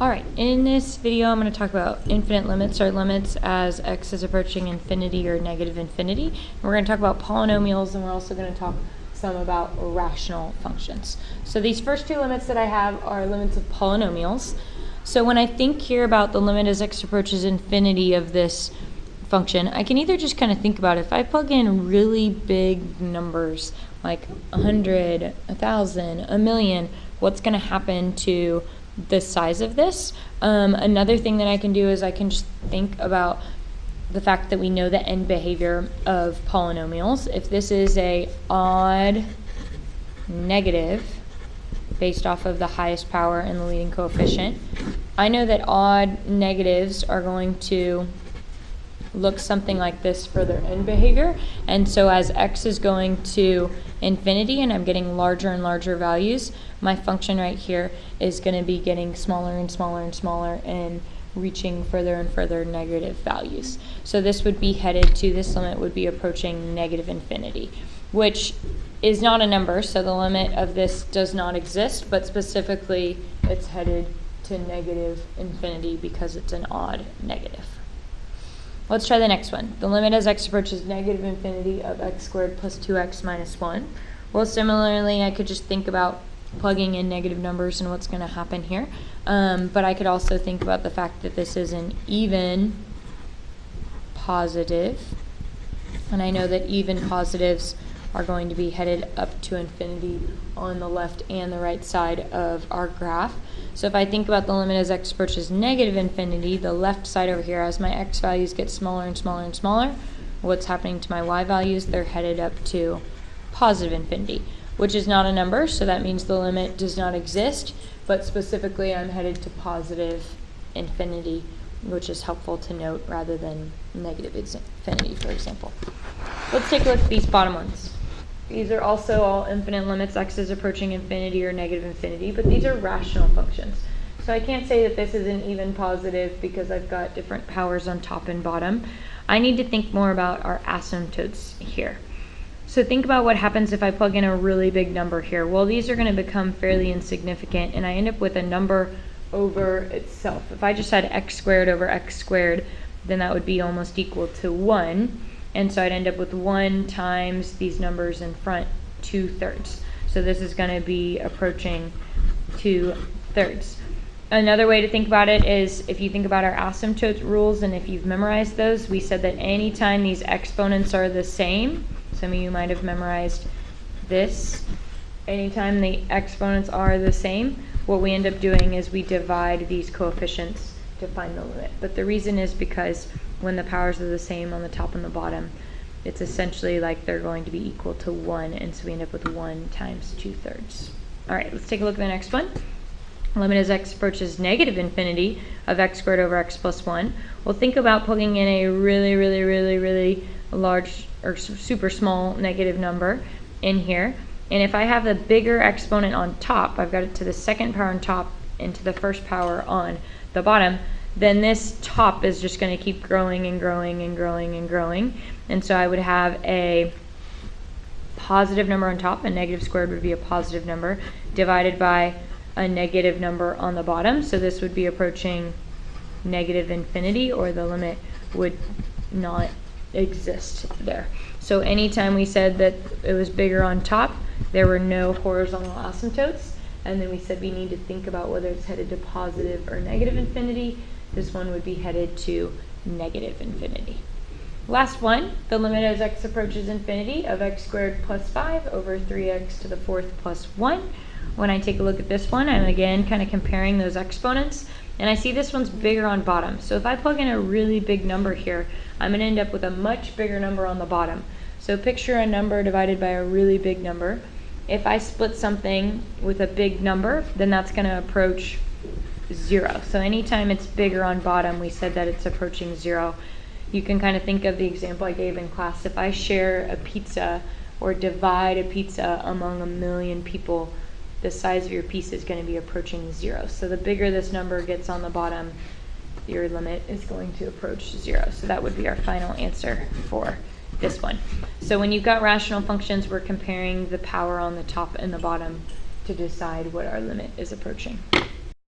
Alright, in this video I'm going to talk about infinite limits, or limits as x is approaching infinity or negative infinity. And we're going to talk about polynomials, and we're also going to talk some about rational functions. So these first two limits that I have are limits of polynomials. So when I think here about the limit as x approaches infinity of this function, I can either just kind of think about if I plug in really big numbers like 100, 1,000, a million, what's going to happen to the size of this. Another thing that I can do is I can just think about the fact that we know the end behavior of polynomials. If this is a odd negative based off of the highest power and the leading coefficient, I know that odd negatives are going to look something like this for their end behavior. And so as x is going to infinity and I'm getting larger and larger values, my function right here is going to be getting smaller and smaller and smaller and reaching further and further negative values. So this would be headed to, this limit would be approaching negative infinity, which is not a number, so the limit of this does not exist, but specifically it's headed to negative infinity because it's an odd negative. Let's try the next one. The limit as x approaches negative infinity of x squared plus 2x minus 1. Well, similarly, I could just think about plugging in negative numbers and what's going to happen here. But I could also think about the fact that this is an even positive. And I know that even positives are going to be headed up to infinity on the left and the right side of our graph. So if I think about the limit as x approaches negative infinity, the left side over here, as my x values get smaller and smaller and smaller, what's happening to my y values? They're headed up to positive infinity, which is not a number, so that means the limit does not exist, but specifically I'm headed to positive infinity, which is helpful to note rather than negative infinity, for example. Let's take a look at these bottom ones. These are also all infinite limits, x is approaching infinity or negative infinity, but these are rational functions. So I can't say that this is an even positive because I've got different powers on top and bottom. I need to think more about our asymptotes here. So think about what happens if I plug in a really big number here. Well, these are going to become fairly insignificant, and I end up with a number over itself. If I just had x squared over x squared, then that would be almost equal to 1. And so I'd end up with 1 times these numbers in front, 2/3. So this is going to be approaching 2/3. Another way to think about it is if you think about our asymptote rules, and if you've memorized those, we said that anytime these exponents are the same, some of you might have memorized this, anytime the exponents are the same, what we end up doing is we divide these coefficients to find the limit. But the reason is because when the powers are the same on the top and the bottom, it's essentially like they're going to be equal to 1, and so we end up with 1 times 2/3. All right, let's take a look at the next one. Limit as x approaches negative infinity of x squared over x plus 1. Well, think about plugging in a really, really, really, really large or super small negative number in here. And if I have the bigger exponent on top, I've got it to the second power on top and to the first power on the bottom, then this top is just going to keep growing and growing and growing and growing. And so I would have a positive number on top, a negative squared would be a positive number, divided by a negative number on the bottom. So this would be approaching negative infinity, or the limit would not exist there. So anytime we said that it was bigger on top, there were no horizontal asymptotes. And then we said we need to think about whether it's headed to positive or negative infinity. This one would be headed to negative infinity. Last one, the limit as x approaches infinity of x squared plus 5 over 3x to the 4th plus 1. When I take a look at this one, I'm again kind of comparing those exponents, and I see this one's bigger on bottom. So if I plug in a really big number here, I'm going to end up with a much bigger number on the bottom. So picture a number divided by a really big number. If I split something with a big number, then that's going to approach 0. So anytime it's bigger on bottom, we said that it's approaching 0. You can kind of think of the example I gave in class. If I share a pizza or divide a pizza among 1,000,000 people, the size of your piece is going to be approaching 0. So the bigger this number gets on the bottom, your limit is going to approach 0. So that would be our final answer for this one. So when you've got rational functions, we're comparing the power on the top and the bottom to decide what our limit is approaching.